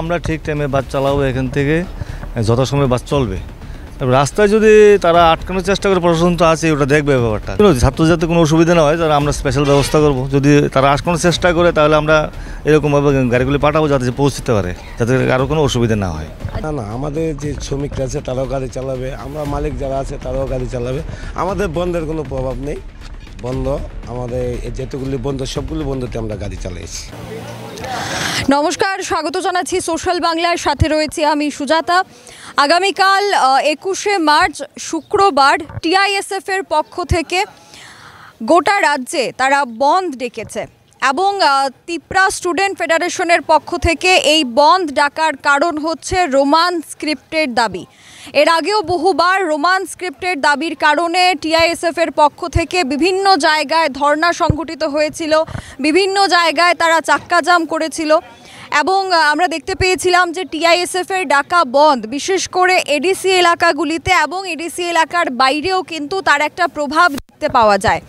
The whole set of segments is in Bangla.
আমরা ঠিক টাইমে বাস চালাবো, এখান থেকে যথাসময়ে বাস চলবে। রাস্তায় যদি তারা আটকানোর চেষ্টা করে, প্রশাসন তো আছে, ওটা দেখবে ব্যাপারটা। ছাত্র যাতে কোনো অসুবিধা না হয়, তাহলে আমরা স্পেশাল ব্যবস্থা করব। যদি তারা আটকানোর চেষ্টা করে, তাহলে আমরা এরকমভাবে গাড়িগুলি পাঠাবো যাতে পৌঁছতে পারে, যাতে কারো কোনো অসুবিধা না হয়। না, আমাদের যে শ্রমিকরা আছে তারাও গাড়ি চালাবে, আমরা মালিক যারা আছে তারাও গাড়ি চালাবে। আমাদের বন্ধের কোনো প্রভাব নেই। বন্ধ আমাদের যেতগুলি বন্ধ, সবগুলি বন্ধতে আমরা গাড়ি চালিয়েছি। নমস্কার, স্বাগত জানাচ্ছি সোশ্যাল বাংলার সাথে রয়েছে আমি সুজাতা। আগামীকাল 21শে মার্চ শুক্রবার টিআইএসএফ এর পক্ষ থেকে গোটা রাজ্যে তারা বন্ধ ডেকেছে এবং তিপ্রা স্টুডেন্ট ফেডারেশনের পক্ষ থেকে এই বন্ধ ডাকার কারণ হচ্ছে রোমান স্ক্রিপ্টের দাবি। এর আগেও বহুবার রোমান স্ক্রিপ্টের দাবির কারণে টিআইএসএফ এর পক্ষ থেকে বিভিন্ন জায়গায় ধর্ণা সংগঠিত হয়েছিল, বিভিন্ন জায়গায় তারা চাক্কাজাম করেছিল এবং আমরা দেখতে পেয়েছিলাম যে টিআইএসএফ এর ডাকা বন্ধ বিশেষ করে এডিসি এলাকাগুলিতে এবং এডিসি এলাকার বাইরেও কিন্তু তার একটা প্রভাব দেখতে পাওয়া যায়।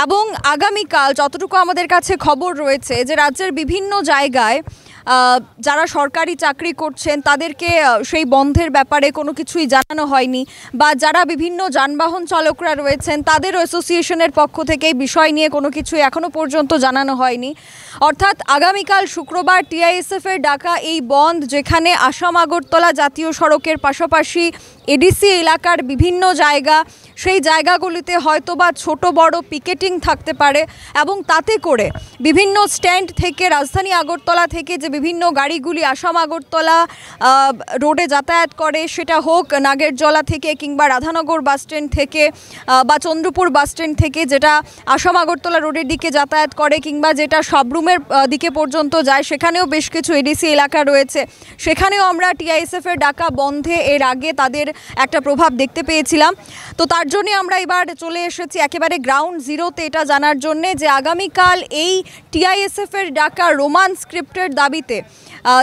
এবং আগামীকাল যতটুকু আমাদের কাছে খবর রয়েছে যে রাজ্যের বিভিন্ন জায়গায় যারা সরকারি চাকরি করছেন তাদেরকে সেই বন্ধের ব্যাপারে কোনো কিছুই জানানো হয়নি, বা যারা বিভিন্ন যানবাহন চালকরা রয়েছেন তাদেরও অ্যাসোসিয়েশনের পক্ষ থেকে এই বিষয় নিয়ে কোনো কিছুই এখনও পর্যন্ত জানানো হয়নি। অর্থাৎ আগামীকাল শুক্রবার টিআইএসএফের ডাকা এই বন্ধ, যেখানে আসাম আগরতলা জাতীয় সড়কের পাশাপাশি এডিসি এলাকার বিভিন্ন জায়গা, সেই জায়গাগুলিতে হয়তোবা ছোট বড় পিকেটিং থাকতে পারে এবং তাতে করে বিভিন্ন স্ট্যান্ড থেকে, রাজধানী আগরতলা থেকে যে বিভিন্ন গাড়িগুলি আসাম আগরতলা রোডে যাতায়াত করে, সেটা হোক নাগেরজলা থেকে কিংবা রাধানগর বাসস্ট্যান্ড থেকে বা চন্দ্রপুর বাসস্ট্যান্ড থেকে, যেটা আসাম আগরতলা রোডের দিকে যাতায়াত করে কিংবা যেটা সাবরুমের দিকে পর্যন্ত যায়, সেখানেও বেশ কিছু এডিসি এলাকা রয়েছে। সেখানেও আমরা টিআইএসএফের ডাকা বন্ধে এর আগে তাদের একটা প্রভাব দেখতে পেয়েছিলাম। তো তার জন্যে আমরা এবার চলে এসেছি একেবারে গ্রাউন্ড জিরোতে এটা জানার জন্যে যে আগামীকাল এই টিআইএসএফের ডাকা রোমান স্ক্রিপ্টের দাবিতে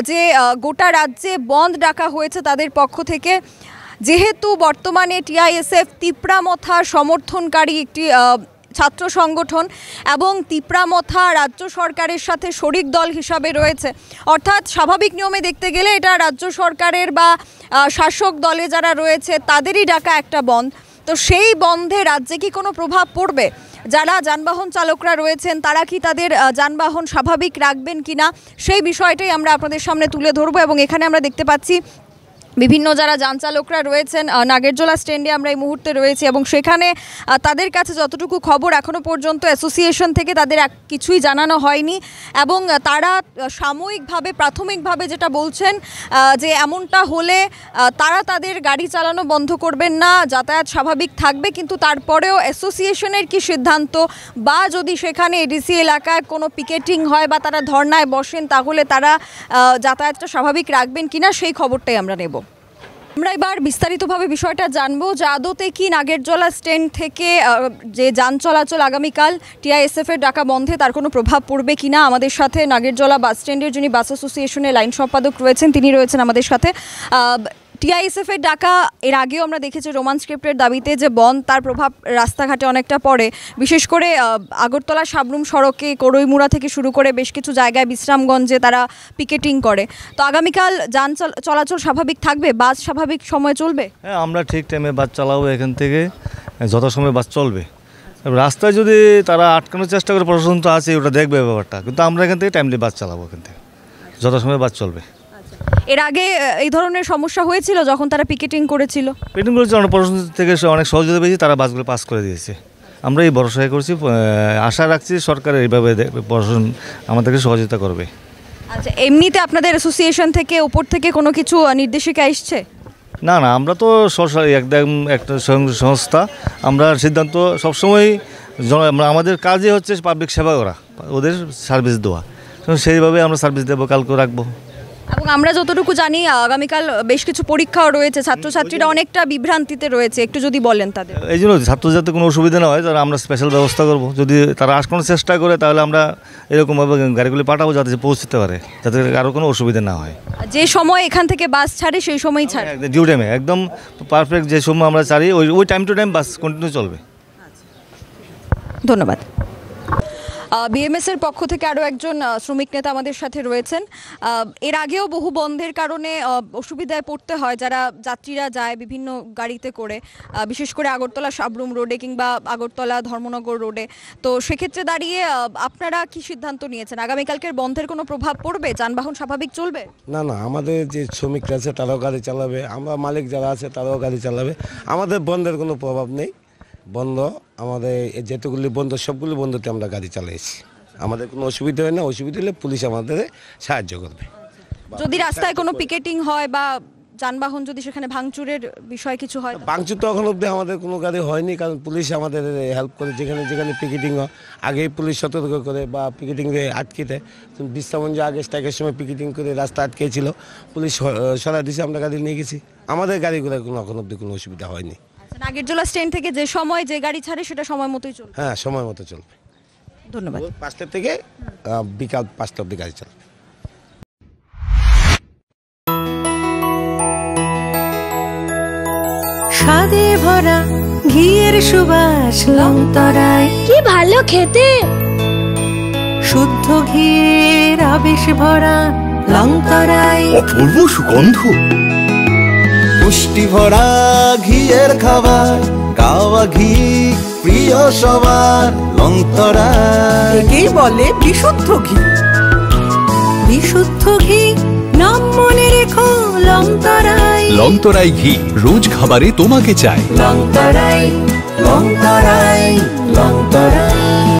যে গোটা রাজ্যে বন্ধ ডাকা হয়েছে তাদের পক্ষ থেকে। যেহেতু বর্তমানে টিআইএসএফ তিপ্রামথা সমর্থনকারী একটি ছাত্র সংগঠন এবং তিপ্রামথা রাজ্য সরকারের সাথে শরিক দল হিসাবে রয়েছে, অর্থাৎ স্বাভাবিক নিয়মে দেখতে গেলে এটা রাজ্য সরকারের বা শাসক দলে যারা রয়েছে তাদেরই ডাকা একটা বন্ধ। তো সেই বন্ধে রাজ্যে কি কোনো প্রভাব পড়বে? যারা যানবাহন চালকরা রয়েছেন তারা কি তাদের যানবাহন স্বাভাবিক রাখবেন কিনা, সেই বিষয়টাই আমরা আপনাদের সামনে তুলে ধরবো। এবং এখানে আমরা দেখতে পাচ্ছি বিভিন্ন যারা যান চালকরা রয়েছেন, নাগেরজলা স্ট্যান্ডে আমরা এই মুহূর্তে রয়েছি এবং সেখানে তাদের কাছে যতটুকু খবর এখনও পর্যন্ত অ্যাসোসিয়েশন থেকে তাদের কিছুই জানানো হয়নি এবং তারা সাময়িকভাবে প্রাথমিকভাবে যেটা বলছেন যে এমনটা হলে তারা তাদের গাড়ি চালানো বন্ধ করবেন না, যাতায়াত স্বাভাবিক থাকবে, কিন্তু তারপরেও অ্যাসোসিয়েশনের কি সিদ্ধান্ত বা যদি সেখানে এডিসি এলাকায় কোনো পিকেটিং হয় বা তারা ধর্নায় বসেন তাহলে তারা যাতায়াতটা স্বাভাবিক রাখবেন কিনা, সেই খবরটাই আমরা নেব। আমরা এবার বিস্তারিতভাবে বিষয়টা জানবো যে আদতে কি নাগেরজলা স্ট্যান্ড থেকে যে যান চলাচল আগামীকাল টিআইএসএফের ডাকা বন্ধে তার কোনো প্রভাব পড়বে কিনা। আমাদের সাথে নাগেরজলা বাস স্ট্যান্ডের যিনি বাস অ্যাসোসিয়েশনের লাইন সম্পাদক রয়েছেন তিনি রয়েছেন আমাদের সাথে। টিআইএসএফের ডাকা এর আগেও আমরা দেখেছি রোমান স্ক্রিপ্টের দাবিতে যে বন্ধ, তার প্রভাব রাস্তাঘাটে অনেকটা পড়ে, বিশেষ করে আগরতলা সাবরুম সড়কে করইমুড়া থেকে শুরু করে বেশ কিছু জায়গায় বিশ্রামগঞ্জে তারা পিকেটিং করে। তো আগামীকাল যান চলাচল স্বাভাবিক থাকবে, বাস স্বাভাবিক সময় চলবে? হ্যাঁ, আমরা ঠিক টাইমে বাস চালাবো, এখান থেকে যথাসময়ে বাস চলবে। রাস্তায় যদি তারা আটকানোর চেষ্টা করে, প্রশাসন তো আছে, ওটা দেখবে ব্যাপারটা। কিন্তু আমরা এখান থেকে টাইমলি বাস চালাবো, এখান থেকে যথাসময়ে বাস চলবে। এর আগে এই ধরনের সমস্যা হয়েছিল যখন তারা পিকেটিং করেছিল? পিকেটিং করেছে, অনেক প্রশাসন থেকে অনেক সহযোগিতা পেয়েছি, তারা বাসগুলো পাস করে দিয়েছে। আমরা এই ভরসায় করছি, আশা রাখছি সরকার এইভাবে প্রশাসন আমাদেরকে সহযোগিতা করবে। আচ্ছা, এমনিতে আপনাদের অ্যাসোসিয়েশন থেকে উপর থেকে কোনো কিছু নির্দেশিকা এসছে? না, আমরা তো সরকারি একদম একটা সংস্থা, আমরা সিদ্ধান্ত সবসময় আমাদের কাজই হচ্ছে পাবলিক সেবা করা, ওদের সার্ভিস দেওয়া, সেইভাবে আমরা সার্ভিস দেবো, কালকে রাখবো। এবং আমরা যতটুকু জানি আগামীকাল বেশ কিছু পরীক্ষাও রয়েছে, ছাত্রছাত্রীরা অনেকটা বিভ্রান্তিতে রয়েছে, একটু যদি বলেন তাদের। এই জন্য ছাত্র যাতে কোনো অসুবিধা না হয়, তাহলে আমরা স্পেশাল ব্যবস্থা করব। যদি তারা আটকানোর চেষ্টা করে, তাহলে আমরা এরকমভাবে গাড়িগুলি পাঠাবো যাতে পৌঁছতে পারে, যাতে কারো কোনো অসুবিধা না হয়। যে সময় এখান থেকে বাস ছাড়ে সেই সময়ই ছাড়ে, ডিউ টাইমে একদম পারফেক্ট যে সময় আমরা ছাড়ি ওই time to time bus continue চলবে। ধন্যবাদ। বিএমএস এর পক্ষ থেকে আরও একজন শ্রমিক নেতা আমাদের সাথে রয়েছেন। এর আগেও বহু বন্ধের কারণে অসুবিধায় পড়তে হয় যারা যাত্রীরা যায় বিভিন্ন গাড়িতে করে, বিশেষ করে আগরতলা সাবরুম রোডে কিংবা আগরতলা ধর্মনগর রোডে। তো সেক্ষেত্রে দাঁড়িয়ে আপনারা কি সিদ্ধান্ত নিয়েছেন? আগামীকালকের বন্ধের কোনো প্রভাব পড়বে? যানবাহন স্বাভাবিক চলবে? না না, আমাদের যে শ্রমিকরা আছে তারাও গাড়ি চালাবে, আমরা মালিক যারা আছে তারাও গাড়ি চালাবে। আমাদের বন্ধের কোনো প্রভাব নেই। বন্ধ আমাদের যেতগুলি বন্ধ সবগুলি বন্ধতে আমরা গাড়ি চালাইছি। আমাদের কোনো অসুবিধা হয় না। অসুবিধা হলে পুলিশ আমাদের সাহায্য করবে। যদি রাস্তায় কোনো পিকেটিং হয় বা যানবাহন যদি সেখানে ভাঙচুরের বিষয় কিছু হয়? ভাঙচুর তো এখন অবধি আমাদের কোনো গাড়ি হয়নি, কারণ পুলিশ আমাদের হেল্প করে। যেখানে যেখানে পিকেটিং হয় আগেই পুলিশ সতর্ক করে বা পিকেটিং আটকে দেয়। বিশ্রামঞ্জ আগে স্ট্রাইকের সময় পিকেটিং করে রাস্তা আটকেছিল, পুলিশ সরাই দিয়েছে, আমরা গাড়ি নিয়ে গেছি। আমাদের গাড়িগুলোর কোনো এখন অবধি কোনো অসুবিধা হয়নি। নাগেরজোলা স্ট্যান্ড থেকে যে সময় যে গাড়ি ছাড়ে সেটা সময় মতোই চলবে? হ্যাঁ, সময় মতো চলবে। ধন্যবাদ। 5টা থেকে বিকাল 5টা অবধি গাড়ি চলবে। স্বাদে ভরা ঘিয়ের সুবাস লংতরায়, কি ভালো খেতে। শুদ্ধ ঘিয়ের আবেশ ভরা লংতরায়, অপূর্ব সুগন্ধ, পুষ্টি ভরা ঘিয়ের খাবার, গাওয়া ঘি প্রিয় সবার লংতরায়। একেই বলে বিশুদ্ধ ঘি। বিশুদ্ধ ঘি নাম মনে রেখো লংতরায়। লংতরাই ঘি রোজ খাবারে তোমাকে চাই। লংতরায়, লংতরায়, লংতরায়।